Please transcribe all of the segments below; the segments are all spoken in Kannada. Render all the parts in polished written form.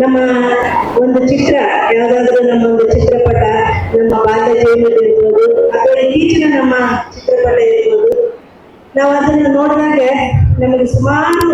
ನಮ್ಮ ಒಂದು ಚಿತ್ರ, ಯಾವುದಾದ್ರೂ ನಮ್ಮ ಒಂದು ಚಿತ್ರಪಟ, ನಮ್ಮ ಬಾಲ್ಯ ಜೀವನ ಇರ್ಬೋದು ಅಥವಾ ಇತ್ತೀಚಿನ ನಮ್ಮ ಚಿತ್ರಪಟ ಇರ್ಬೋದು, ನಾವು ಅದನ್ನು ನೋಡಿದಾಗ ನಮಗೆ ಸುಮಾರು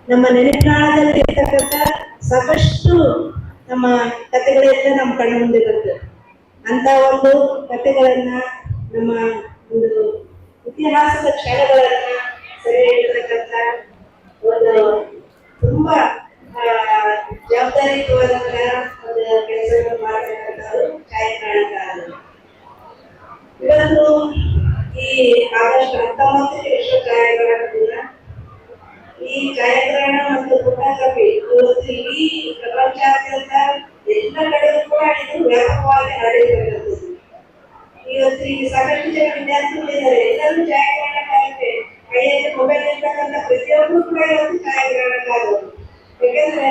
ನಮ್ಮ ನೆನಪಿನಾಳದಲ್ಲಿ ಇರ್ತಕ್ಕಂಥ ಸಾಕಷ್ಟು ನಮ್ಮ ಕಥೆಗಳೆಲ್ಲ ನಮ್ಮ ಕಣ್ಣ ಮುಂದೆ ಬರ್ತದೆ. ಅಂತ ಒಂದು ಕಥೆಗಳನ್ನ, ನಮ್ಮ ಒಂದು ಇತಿಹಾಸದ ಕ್ಷಣಗಳನ್ನ ಸೆರೆ ಹಿಡಿತಕ್ಕಂಥ ಒಂದು ತುಂಬಾ ಜವಾಬ್ದಾರಿಯುತವಾದಂತ ಒಂದು ಕೆಲಸವನ್ನು ಮಾಡತಕ್ಕಂಥವ್ರು ಛಾಯಾಗ್ರಹಣಕಾರರು. ಇವತ್ತು ಈ ಆಗಸ್ಟ್ 19 ವಿಶ್ವ ಛಾಯಾಗ್ರಹಣ ದಿನ. ಈ ಛಾಯಾಗ್ರಹಣ ಮತ್ತು ಫೋಟೋಗ್ರಫಿ ಇವತ್ತು ಇಡೀ ಪ್ರಪಂಚಾದ್ಯಂತ ಎಲ್ಲ ಕಡೆಗೂ ಕೂಡ ಇದು ವ್ಯಾಪಕವಾಗಿ ನಡೆಯುತ್ತಿರುತ್ತದೆ. ಇವತ್ತು ಈ ಸಾಕಷ್ಟು ಜನ ವಿದ್ಯಾರ್ಥಿಗಳಿದ್ದಾರೆ, ಎಲ್ಲರೂ ಛಾಯಾಗ್ರಹಣಕಾರರೇ. ಕೈಯಲ್ಲಿ ಮೊಬೈಲ್ ಇರ್ತಕ್ಕಂಥ ಪ್ರತಿಯೊಬ್ಬರು ಕೂಡ ಇವತ್ತು ಛಾಯಾಗ್ರಹಣಕಾರರು. ಯಾಕೆಂದ್ರೆ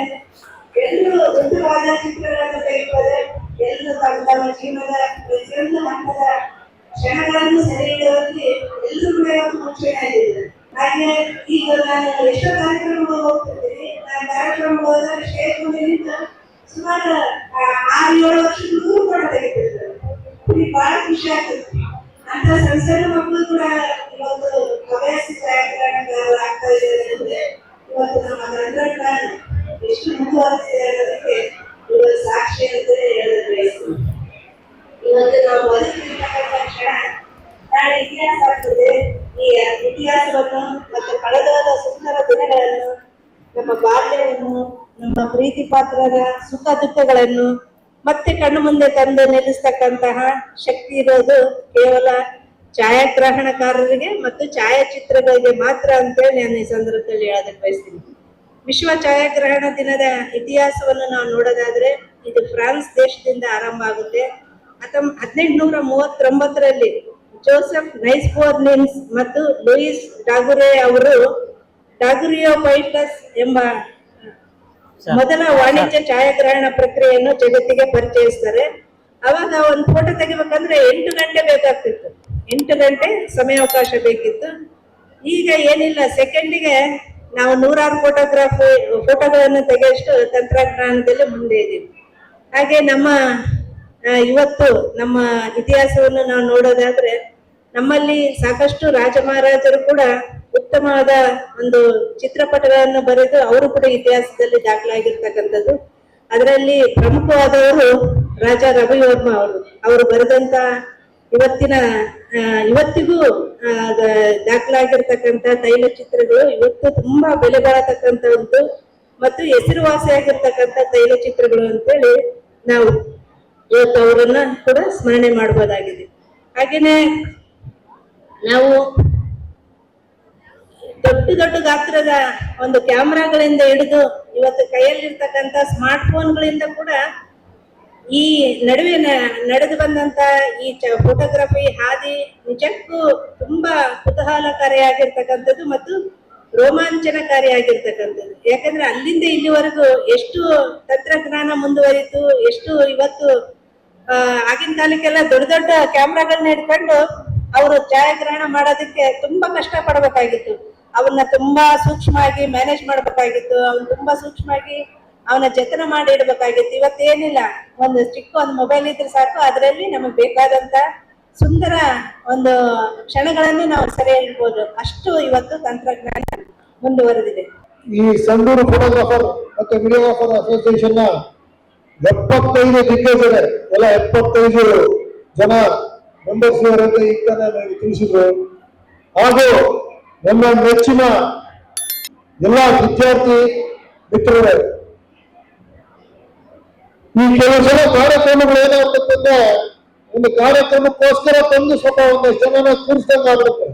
ಎಲ್ಲರೂ ಉತ್ತಮವಾದ ಚಿತ್ರಗಳನ್ನು ತೆಗೆದುಕೊಳ್ಳದೆ, ಎಲ್ಲರೂ ತಮ್ಮ ಜೀವನದ ಪ್ರತಿಯೊಂದು ಹಂತದ ಕ್ಷಣಗಳನ್ನು ಸೆರೆ ಹಿಡಿಯುವಲ್ಲಿ ಎಲ್ಲರೂ ಕೂಡ ಇವತ್ತು ಮುಂಚೂಣಿಯಾಗಿದ್ದಾರೆ. ಹಾಗೆ ಈಗ ನಾನು ಎಷ್ಟೋ ಕಾರ್ಯಕ್ರಮಗಳು ಹೋಗ್ತಿರ್ತೀನಿ. ನಾನು ಕಾರ್ಯಕ್ರಮ ಹೋದಾಗ ಸ್ಟೇಜ್ ಮುಂದೆ ನಿಂತು ಸುಮಾರು 6-7 ವರ್ಷಗಳು ಕೂಡ ತೆಗಿತಿರ್ತಾರೆ. ಬಹಳ ಖುಷಿ ಆಗ್ತದೆ. ಅಂತ ಸಣ್ಣ ಸಣ್ಣ ಮಕ್ಕಳು ಕೂಡ ಇವತ್ತು ಹವ್ಯಾಸ ಛಾಯಾಗ್ರಹಣಕಾರರು ಆಗ್ತಾ ಇದ್ದಾರೆ ಅಂದ್ರೆ ಇವತ್ತು ನಮ್ಮ ತಂತ್ರಜ್ಞಾನ ಎಷ್ಟು ಮುಂದುವರೆದಿದೆ ಅನ್ನೋದಕ್ಕೆ ಇವತ್ತು ಸಾಕ್ಷಿ ಅಂತ ಹೇಳೋದು ಬಯಸ್ತೀನಿ. ಇವತ್ತು ನಾವು ಬದುಕಿರ್ತಕ್ಕಂಥ ಕ್ಷಣ ನಾಳೆ ಇತಿಹಾಸ ಆಗ್ತದೆ. ಈ ಇತಿಹಾಸವನ್ನು ಮತ್ತು ಕಳೆದಾದ ಸುಂದರ ದಿನಗಳನ್ನು, ನಮ್ಮ ಬಾಲ್ಯವನ್ನು, ನಮ್ಮ ಪ್ರೀತಿ ಪಾತ್ರರ ಸುಖ ದುಃಖಗಳನ್ನು ಮತ್ತೆ ಕಣ್ಣು ಮುಂದೆ ತಂದು ನಿಲ್ಲಿಸ್ತಕ್ಕಂತಹ ಶಕ್ತಿ ಇರೋದು ಕೇವಲ ಛಾಯಾಗ್ರಹಣಕಾರರಿಗೆ ಮತ್ತು ಛಾಯಾಚಿತ್ರಗಳಿಗೆ ಮಾತ್ರ ಅಂತೇಳಿ ನಾನು ಈ ಸಂದರ್ಭದಲ್ಲಿ ಹೇಳೋದಕ್ಕೆ ಬಯಸ್ತೀನಿ. ವಿಶ್ವ ಛಾಯಾಗ್ರಹಣ ದಿನದ ಇತಿಹಾಸವನ್ನು ನಾವು ನೋಡೋದಾದ್ರೆ ಇದು ಫ್ರಾನ್ಸ್ ದೇಶದಿಂದ ಆರಂಭ ಆಗುತ್ತೆ. 1839ರಲ್ಲಿ ಜೋಸೆಫ್ ನೈಸ್ಬೋರ್ನಿನ್ಸ್ ಮತ್ತು ಲೂಯಿಸ್ ಡಾಗುರೆ ಅವರು ಡಾಗುರಿಯೋಪೈಟಸ್ ಎಂಬ ಮೊದಲ ವಾಣಿಜ್ಯ ಛಾಯಾಗ್ರಹಣ ಪ್ರಕ್ರಿಯೆಯನ್ನು ಜಗತ್ತಿಗೆ ಪರಿಚಯಿಸ್ತಾರೆ. ಅವಾಗ ಒಂದು ಫೋಟೋ ತೆಗಿಬೇಕಂದ್ರೆ 8 ಗಂಟೆ ಬೇಕಾಗ್ತಿತ್ತು. 8 ಗಂಟೆ ಸಮಯಾವಕಾಶ ಬೇಕಿತ್ತು. ಈಗ ಏನಿಲ್ಲ, ಸೆಕೆಂಡಿಗೆ ನಾವು 100 ಫೋಟೋಗಳನ್ನು ತೆಗೆಯಷ್ಟು ತಂತ್ರಜ್ಞಾನದಲ್ಲಿ ಮುಂದೆ ಇದ್ದೀವಿ. ಹಾಗೆ ನಮ್ಮ ಇವತ್ತು ನಮ್ಮ ಇತಿಹಾಸವನ್ನು ನಾವು ನೋಡೋದಾದ್ರೆ ನಮ್ಮಲ್ಲಿ ಸಾಕಷ್ಟು ರಾಜ ಮಹಾರಾಜರು ಕೂಡ ಉತ್ತಮವಾದ ಒಂದು ಚಿತ್ರಪಟಗಳನ್ನು ಬರೆದು ಅವರು ಕೂಡ ಇತಿಹಾಸದಲ್ಲಿ ದಾಖಲಾಗಿರ್ತಕ್ಕಂಥದ್ದು. ಅದರಲ್ಲಿ ಪ್ರಮುಖವಾದವರು ರಾಜ ರವಿವರ್ಮ ಅವರು ಬರೆದಂತ ಇವತ್ತಿಗೂ ದಾಖಲಾಗಿರ್ತಕ್ಕಂಥ ತೈಲಚಿತ್ರಗಳು ಇವತ್ತು ತುಂಬಾ ಬೆಲೆ ಬಾಳತಕ್ಕಂಥದ್ದು ಮತ್ತು ಹೆಸರುವಾಸಿಯಾಗಿರ್ತಕ್ಕಂಥ ತೈಲಚಿತ್ರಗಳು ಅಂತೇಳಿ ನಾವು ಇವತ್ತು ಅವರನ್ನ ಕೂಡ ಸ್ಮರಣೆ ಮಾಡಬಹುದಾಗಿದೆ. ಹಾಗೇನೆ ನಾವು ದೊಡ್ಡ ಗಾತ್ರದ ಒಂದು ಕ್ಯಾಮ್ರಾಗಳಿಂದ ಹಿಡಿದು ಇವತ್ತು ಕೈಯಲ್ಲಿರ್ತಕ್ಕಂಥ ಸ್ಮಾರ್ಟ್ ಫೋನ್ಗಳಿಂದ ಕೂಡ ಈ ನಡುವೆ ನಡೆದು ಬಂದಂತ ಈ ಫೋಟೋಗ್ರಫಿ ಹಾದಿ ನಿಜಕ್ಕೂ ತುಂಬಾ ಕುತೂಹಲಕಾರಿಯಾಗಿರ್ತಕ್ಕಂಥದ್ದು ಮತ್ತು ರೋಮಾಂಚನಕಾರಿಯಾಗಿರ್ತಕ್ಕಂಥದ್ದು. ಯಾಕಂದ್ರೆ ಅಲ್ಲಿಂದ ಇಲ್ಲಿವರೆಗೂ ಎಷ್ಟು ತಂತ್ರಜ್ಞಾನ ಮುಂದುವರಿತು, ಎಷ್ಟು ಇವತ್ತು ಆಗಿನ ಕಾಲಕ್ಕೆಲ್ಲ ದೊಡ್ಡ ಕ್ಯಾಮ್ರಾಗಳನ್ನ ಇಟ್ಕೊಂಡು ಅವರು ಛಾಯಾಗ್ರಹಣ ಮಾಡೋದಕ್ಕೆ ತುಂಬಾ ಕಷ್ಟ ಪಡ್ಬೇಕಾಗಿತ್ತು. ಅವನ್ನ ತುಂಬಾ ಸೂಕ್ಷ್ಮವಾಗಿ ಮ್ಯಾನೇಜ್ ಮಾಡ್ಬೇಕಾಗಿತ್ತು. ಅವನ್ನ ತುಂಬಾ ಸೂಕ್ಷ್ಮವಾಗಿ ಅವನ ಜತನ ಮಾಡಿ ಇಡ್ಬೇಕಾಗಿತ್ತು. ಇವತ್ತೇನಿಲ್ಲ, ಒಂದು ಮೊಬೈಲ್ ಇದ್ರೆ ಸಾಕು, ಅದರಲ್ಲಿ ನಮಗೆ ಬೇಕಾದಂತ ಸುಂದರ ಒಂದು ಕ್ಷಣಗಳನ್ನು ನಾವು ಸೆರೆ ಹಿಡ್ಬೋದು. ಅಷ್ಟು ಇವತ್ತು ತಂತ್ರಜ್ಞಾನ ಮುಂದುವರೆದಿದೆ. ಈ ಸಂಡೂರು ಫೋಟೋಗ್ರಾಫರ್ ಮತ್ತು ವಿಡಿಯೋಗ್ರಾಫರ್ ಅಸೋಸಿಯೇಷನ್ 75 ದಿಗ್ಗಜರೇ ಎಲ್ಲ 75 ಜನ ಮೆಂಬರ್ಸ್ ಅಂತ ಈಗ ತಾನೇ ತಿಳಿಸಿದ್ರು. ಹಾಗೂ ನಮ್ಮ ನೆಚ್ಚಿನ ಎಲ್ಲ ವಿದ್ಯಾರ್ಥಿ ಮಿತ್ರರೇ, ಈ ಕೆಲವು ಜನ ಕಾರ್ಯಕ್ರಮಗಳು ಏನಾಗ್ತಂದ್ರೆ ಒಂದು ಕಾರ್ಯಕ್ರಮಕ್ಕೋಸ್ಕರ ತಂದು ಸ್ವಲ್ಪ ಒಂದಷ್ಟು ಜನ ಕೂರಿಸ್ದಂಗಾಗುತ್ತೆ.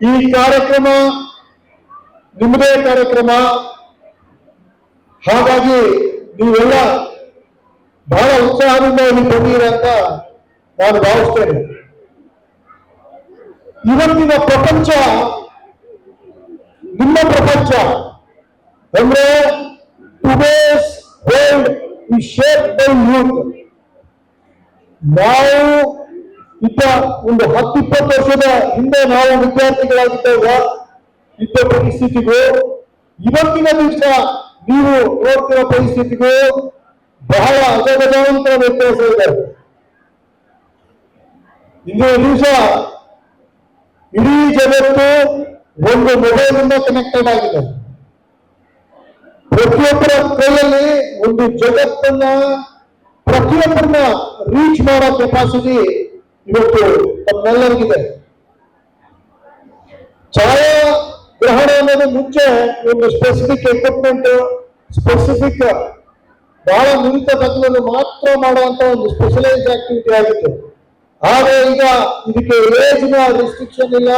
ಈ ಕಾರ್ಯಕ್ರಮ ನಿಮ್ಮದೇ ಕಾರ್ಯಕ್ರಮ, ಹಾಗಾಗಿ ನೀವೆಲ್ಲ ಬಹಳ ಉತ್ಸಾಹದಿಂದ ಇಲ್ಲಿ ಬಂದಿರ ಅಂತ ನಾನು ಭಾವಿಸ್ತೇನೆ. ಇವತ್ತಿನ ಪ್ರಪಂಚ ನಿಮ್ಮ ಪ್ರಪಂಚ ಅಂದ್ರೆ today's world is shaped by youth. ನಾವು ಒಂದು 10-20 ವರ್ಷದ ಹಿಂದೆ ನಾವು ವಿದ್ಯಾರ್ಥಿಗಳಾಗಿದ್ದಾಗ ಇದ್ದ ಪರಿಸ್ಥಿತಿಗೂ ಇವತ್ತಿನ ದಿವಸ ನೀವು ನೋಡ್ತಿರೋ ಪರಿಸ್ಥಿತಿಗೂ ಬಹಳ ಅಜಗಜಾಂತರ ವ್ಯತ್ಯಾಸ ಇದೆ. ಇಂದಿನ ದಿವಸ ಇಡೀ ಜಗತ್ತು ಒಂದು ಮೊಬೈಲ್ ಇಂದ ಕನೆಕ್ಟೆಡ್ ಆಗಿದೆ. ಪ್ರತಿಯೊಬ್ಬರ ಕೈಯಲ್ಲಿ ಒಂದು ಜಗತ್ತನ್ನ ಪ್ರತಿಯೊಬ್ಬರನ್ನ ರೀಚ್ ಮಾಡೋ ಕೆಪಾಸಿಟಿ ಇವತ್ತು ನಮ್ಮೆಲ್ಲರಿಗಿದೆ. ಛಾಯಾಗ್ರಹಣ ಅನ್ನೋದು ಮುಂಚೆ ಒಂದು ಸ್ಪೆಸಿಫಿಕ್ ಎಕ್ವಿಪ್ಮೆಂಟ್, ಸ್ಪೆಸಿಫಿಕ್ ಬಹಳ ನುರಿತ ತಜ್ಞರು ಮಾತ್ರ ಮಾಡುವಂತ ಒಂದು ಸ್ಪೆಷಲೈಸ್ಡ್ ಆಕ್ಟಿವಿಟಿ ಆಗಿತ್ತು. ಆದ್ರೆ ಈಗ ಇದಕ್ಕೆ ಏಜ್ನ ರಿಸ್ಟ್ರಿಕ್ಷನ್ ಇಲ್ಲ,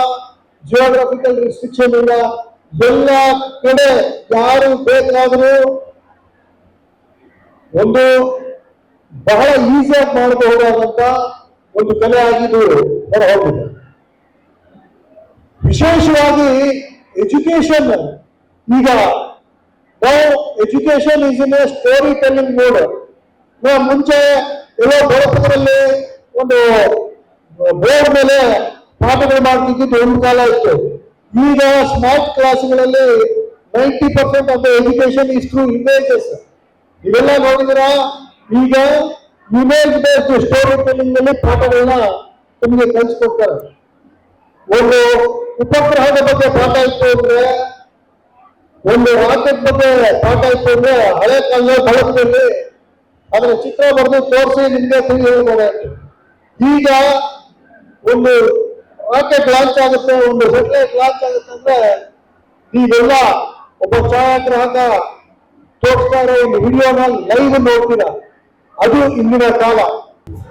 ಜಿಯೋಗ್ರಫಿಕಲ್ ರಿಸ್ಟ್ರಿಕ್ಷನ್ ಇಲ್ಲ. ಎಲ್ಲ ಕಡೆ ಯಾರು ಬೇಕಾದರೂ ಒಂದು ಬಹಳ ಈಸಿಯಾಗಿ ಮಾಡಬಹುದಾದಂತ ಒಂದು ಕಲೆ ಆಗಿದ್ದು ಹೊರಹೋಗಿದೆ. ವಿಶೇಷವಾಗಿ ಎಜುಕೇಶನ್, ಈಗ education is in a story telling mode. ಮುಂಚೆ ಎಲ್ಲೋ ಬಡಪದಲ್ಲಿ ಒಂದು ಬೋರ್ಡ್ ಮೇಲೆ ಪಾಠಗಳು ಮಾಡ್ತಿದ್ದು ಒಂದು ಕಾಲ ಇತ್ತು. ಈಗ ಸ್ಮಾರ್ಟ್ ಕ್ಲಾಸ್ಗಳಲ್ಲಿ 90% of the education is through images. ಇವೆಲ್ಲ ನೋಡಿದ್ರ ಈಗ ಇಮೇಜ್ ಬೇಸ್ಡ್ ಸ್ಟೋರಿ ಟೆಲ್ಲಿಂಗ್ ನಲ್ಲಿ ಪಾಠಗಳನ್ನ ನಿಮಗೆ ಕಲಿಸ್ಕೊಡ್ತಾರೆ. ಒಂದು ಉಪಗ್ರಹದ ಬಗ್ಗೆ ಪಾಠ ಇತ್ತು ಅಂದ್ರೆ, ಒಂದು ರಾಕೆಟ್ ಬಗ್ಗೆ ಪಾಠ ಇತ್ತು ಅಂದ್ರೆ, ಹಳೆ ಕಾಲದ ಬಳಕೆಯಲ್ಲಿ ಅದರ ಚಿತ್ರ ಬರೆದು ತೋರಿಸಿ ನಿಮ್ಗೆ ಹೇಳ್ಬೋದಾಯ್ತು. ಈಗ ಒಂದು ರಾಕೆಟ್ ಲಾಂಚ್ ಆಗುತ್ತೆ, ಒಂದು ಸ್ಯಾಟಲೈಟ್ ಲಾಂಚ್ ಆಗುತ್ತೆ ಅಂದ್ರೆ ನೀವೆಲ್ಲ ಒಬ್ಬ ಛಾಯಾಗ್ರಾಹಕ ತೋರಿಸ್ತಾ ಇರೋ ಒಂದು ವಿಡಿಯೋನ ಲೈವ್ ನೋಡ್ತೀರಾ. ಅದು ಇಂದಿನ ಕಾಲ.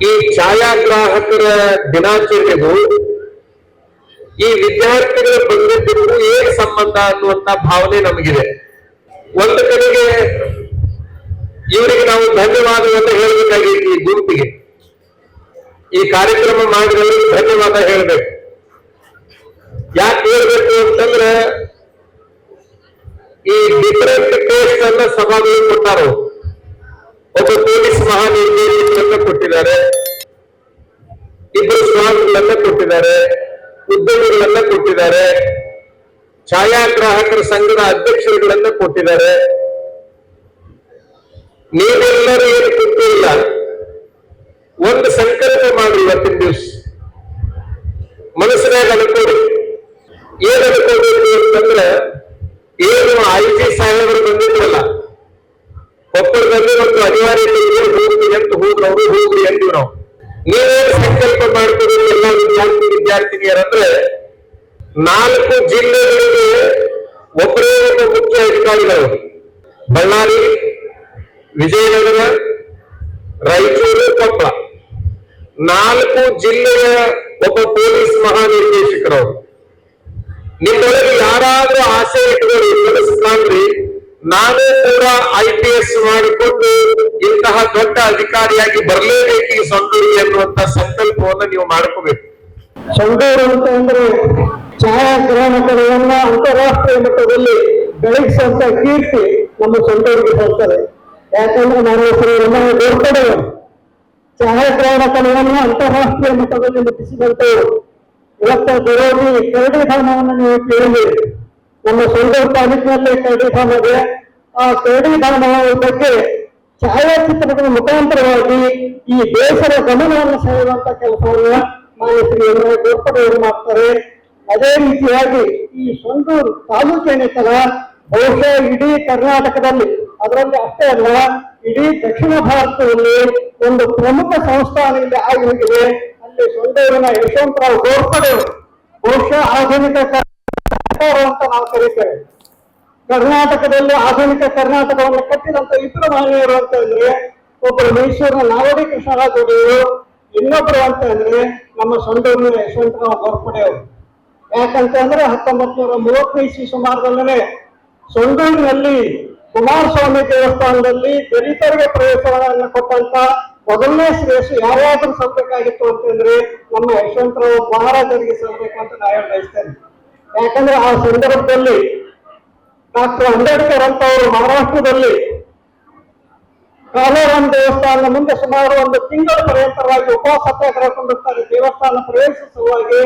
ಈ ಛಾಯಾಗ್ರಾಹಕರ ದಿನಾಚರಣೆಗೂ ಈ ವಿದ್ಯಾರ್ಥಿಗಳ ಬಂದಿದ್ದಕ್ಕೂ ಏನ್ ಸಂಬಂಧ ಅನ್ನುವಂತ ಭಾವನೆ ನಮಗಿದೆ. ಒಂದು ಕಡೆಗೆ ಇವರಿಗೆ ನಾವು ಧನ್ಯವಾದವನ್ನು ಹೇಳಬೇಕಾಗಿತ್ತು. ಈ ಗುಂಪಿಗೆ, ಈ ಕಾರ್ಯಕ್ರಮ ಮಾಡಿದವರಿಗೆ ಧನ್ಯವಾದ ಹೇಳಬೇಕು. ಯಾಕೆ ಹೇಳ್ಬೇಕು ಅಂತಂದ್ರೆ, ಈ ಡಿಫರೆಂಟ್ ಟೇಸ್ಟ್ ಅನ್ನ ಸಭಾಗಳು ಕೊಟ್ಟಾರು. ಒಬ್ಬ ಪೊಲೀಸ್ ಮಹಾನಿರ್ದೇಶಕರನ್ನ ಕೊಟ್ಟಿದ್ದಾರೆ, ಇಬ್ಬರು ಸ್ವಾಮಿಗಳನ್ನ ಕೊಟ್ಟಿದ್ದಾರೆ, ಉದ್ಯಮಿಗಳನ್ನ ಕೊಟ್ಟಿದ್ದಾರೆ, ಛಾಯಾಗ್ರಾಹಕರ ಸಂಘದ ಅಧ್ಯಕ್ಷರುಗಳನ್ನ ಕೊಟ್ಟಿದ್ದಾರೆ. ನೀವೆಲ್ಲರೂ ಏನು ಗೊತ್ತಿಲ್ಲ, ಒಂದು ಸಂಕಲ್ಪ ಮಾಡಿ ಇವತ್ತಿನ ದಿವಸ ಮನಸ್ಸಿನಾಗ ಅನ್ಕೋರಿ. ಏನ್ ಅನ್ಕೋಬೇಕು ಅಂತಂದ್ರೆ, ಏನು IG ಸಾಹೇಬರು ಬಂದಿದ್ರಲ್ಲ, ಒಬ್ಬರು ಬಂದಿರೋದು ಅನಿವಾರ್ಯತೆ ಹೋಗ್ತೀವಿ ಅಂತ ಹೋದ್ರು, ಅವರು ಹೋಗ್ರಿ ಅಂತೀವಿ ನಾವು. ನೀವೇನು ಸಂಕಲ್ಪ ಮಾಡ್ತೀರಿ ಎಲ್ಲ ವಿದ್ಯಾರ್ಥಿನಿಯರಂದ್ರೆ, 4 ಜಿಲ್ಲೆಗಳಿಗೆ ಒಬ್ಬರೇ ಒಬ್ಬ ಮುಖ್ಯ ಅಧಿಕಾರಿಗಳು, ಬಳ್ಳಾರಿ, ವಿಜಯನಗರ, ರಾಯಚೂರು, ಕೊಪ್ಪಳ, 4 ಜಿಲ್ಲೆಯ ಒಬ್ಬ ಪೊಲೀಸ್ ಮಹಾನಿರ್ದೇಶಕರು. ನಿಮ್ಮೊಳಗೆ ಯಾರಾದ್ರೂ ಆಸೆ ಇಟ್ಕೊಳ್ಳಿ, ಕನಸ್ಕಾಣ್ರಿ, ನಾನು ಕೂಡ IPS ಮಾಡಿಕೊಂಡು ಇಂತಹ ದೊಡ್ಡ ಅಧಿಕಾರಿಯಾಗಿ ಬರಲೇಬೇಕು ಈ ಸೊಂಡೂರಿಗೆ ಅನ್ನುವಂತ ಸಂಕಲ್ಪವನ್ನು ನೀವು ಮಾಡ್ಕೋಬೇಕು. ಸೊಂಡೂರು ಅಂತ ಅಂದ್ರೆ ಛಾಯಾಗ್ರಹಣಕರನ್ನ ಅಂತಾರಾಷ್ಟ್ರೀಯ ಮಟ್ಟದಲ್ಲಿ ಬೆಳಗಿಸುವಂತ ಕೀರ್ತಿ ನಮ್ಮ ಸೊಂಡೂರಿಗೆ ಬರ್ತದೆ. ಯಾಕಂದ್ರೆ ನಾನು ಗೋರ್ಪಡೆ ಛಾಯಾಗ್ರಹಣಕರವನ್ನು ಅಂತಾರಾಷ್ಟ್ರೀಯ ಮಟ್ಟದಲ್ಲಿ ಮುಟ್ಟಿಸಿದಂತೆಯು. ಇವತ್ತ ಬರೋದು ಕರಡಿ ಧಾಮವನ್ನು ನೀವು ಕೇಳಿದ್ದೀರಿ. ನಮ್ಮ ಸೊಂಡೂರು ತಾಲೂಕಿನಲ್ಲಿ ಕರಡಿ ಧಾಮ ಇದೆ. ಆ ಕರಡಿ ಧಾಮದ ಬಗ್ಗೆ ಛಾಯಾಚಿತ್ರದ ಮುಖಾಂತರವಾಗಿ ಈ ದೇಶದ ಗಮನವನ್ನು ಸೆಳೆಯುವಂತ ಕೆಲಸವನ್ನ ಮಾನ್ಯ ಗೋರ್ಪಡೆಯವರು ಮಾಡ್ತಾರೆ. ಅದೇ ರೀತಿಯಾಗಿ ಈ ಸೊಂಡೂರು ತಾಲೂಕೇನಿತ್ತಲ್ಲ, ಬಹುಶಃ ಇಡೀ ಕರ್ನಾಟಕದಲ್ಲಿ, ಅದರಲ್ಲಿ ಅಷ್ಟೇ ಅಲ್ಲ, ಇಡೀ ದಕ್ಷಿಣ ಭಾರತದಲ್ಲಿ ಒಂದು ಪ್ರಮುಖ ಸಂಸ್ಥಾನ ಇಲ್ಲಿ ಆಗಿ ಹೋಗಿದೆ. ಅಲ್ಲಿ ಸೊಂಡೂರಿನ ಯಶವಂತರಾವ್ ಗೋರ್ಪಡೆ ಬಹುಶಃ ಆಧುನಿಕ ಅಂತ ನಾವು ಕರೀತೇವೆ. ಕರ್ನಾಟಕದಲ್ಲಿ ಆಧುನಿಕ ಕರ್ನಾಟಕವನ್ನು ಕಟ್ಟಿದಂತ ಇಬ್ಬರು ಮಹನೀಯರು ಅಂತ ಅಂದ್ರೆ, ಒಬ್ಬರು ಮೈಸೂರಿನ ನಾವಡಿ ಕೃಷ್ಣರಾಜರು, ಇನ್ನೊಬ್ರು ಅಂತ ಅಂದ್ರೆ ನಮ್ಮ ಸೊಂಡೂರಿನ ಯಶವಂತರಾವ್ ಗೋರ್ಪಡೆ ಅವರು. ಯಾಕಂತಂದ್ರೆ 1935 ಸುಮಾರದಲ್ಲೇ ಸೊಂಡೂರಿನಲ್ಲಿ ಕುಮಾರಸ್ವಾಮಿ ದೇವಸ್ಥಾನದಲ್ಲಿ ದಲಿತರಿಗೆ ಪ್ರವೇಶವನ್ನು ಕೊಟ್ಟಂತ ಮೊದಲನೇ ಶ್ರೇಷ್ಠ ಯಾರಾದ್ರೂ ಸಲ್ಲಬೇಕಾಗಿತ್ತು ಅಂತಂದ್ರೆ ನಮ್ಮ ಯಶವಂತರಾವ್ ಮಹಾರಾಜರಿಗೆ ಸಲ್ಲಬೇಕು ಅಂತ ನಾನು ಬಯಸ್ತೇನೆ. ಯಾಕಂದ್ರೆ ಆ ಸಂದರ್ಭದಲ್ಲಿ ಡಾಕ್ಟರ್ ಅಂಬೇಡ್ಕರ್ ಅಂತ ಅವರು ಮಹಾರಾಷ್ಟ್ರದಲ್ಲಿ ಕಾಲರಾಮ್ ದೇವಸ್ಥಾನದ ಮುಂದೆ ಸುಮಾರು 1 ತಿಂಗಳ ಪರ್ಯಂತರವಾಗಿ ಉಪವಾಸ ಸತ್ಯಾಗ್ರಹ ಕೊಂಡಿರ್ತಾರೆ ದೇವಸ್ಥಾನ ಪ್ರವೇಶಿಸುವ ಸಲುವಾಗಿ.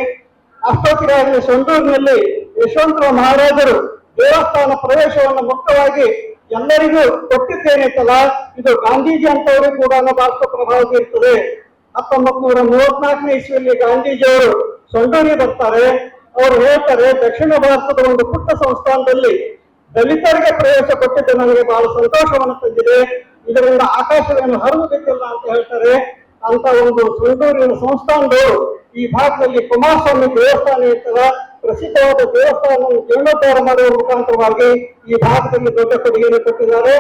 ಅಷ್ಟೊತ್ತಿಗಾಗಿ ಸೊಂಡೂರಿನಲ್ಲಿ ಯಶವಂತರಾವ್ ಮಹಾರಾಜರು ದೇವಸ್ಥಾನ ಪ್ರವೇಶವನ್ನು ಮುಕ್ತವಾಗಿ ಎಲ್ಲರಿಗೂ ಕೊಟ್ಟಿದ್ದೇನೈತಲ್ಲ ಇದು ಗಾಂಧೀಜಿ ಅಂತವರು ಕೂಡ ಬಹಳಷ್ಟು ಪ್ರಭಾವ ಬೀರ್ತದೆ. 1934ನೇ ಇಸ್ವಿಯಲ್ಲಿ ಗಾಂಧೀಜಿಯವರು ಸೊಂಡೂರಿಗೆ ಬರ್ತಾರೆ. ಅವರು ಹೇಳ್ತಾರೆ, ದಕ್ಷಿಣ ಭಾರತದ ಒಂದು ಪುಟ್ಟ ಸಂಸ್ಥಾನದಲ್ಲಿ ದಲಿತರಿಗೆ ಪ್ರವೇಶ ಕೊಟ್ಟಿದ್ದು ನನಗೆ ಬಹಳ ಸಂತೋಷವನ್ನು ತಂದಿದೆ, ಇದರಿಂದ ಆಕಾಶವೇನು ಹರಿದು ಬಿದ್ದಿಲ್ಲ ಅಂತ ಹೇಳ್ತಾರೆ. ಅಂತ ಒಂದು ಸೊಂಡೂರಿನ ಸಂಸ್ಥಾನದವರು ಈ ಭಾಗದಲ್ಲಿ ಕುಮಾರಸ್ವಾಮಿ ದೇವಸ್ಥಾನ ಇರ್ತದ, ಪ್ರಸಿದ್ಧವಾದ ದೇವಸ್ಥಾನವನ್ನು ಜೀರ್ಣೋದ್ಧಾರ ಮಾಡುವ ಮುಖಾಂತರವಾಗಿ ಈ ಭಾಗದಲ್ಲಿ ದೊಡ್ಡ ಕೊಡುಗೆಯನ್ನು ಕೊಟ್ಟಿದ್ದಾರೆ.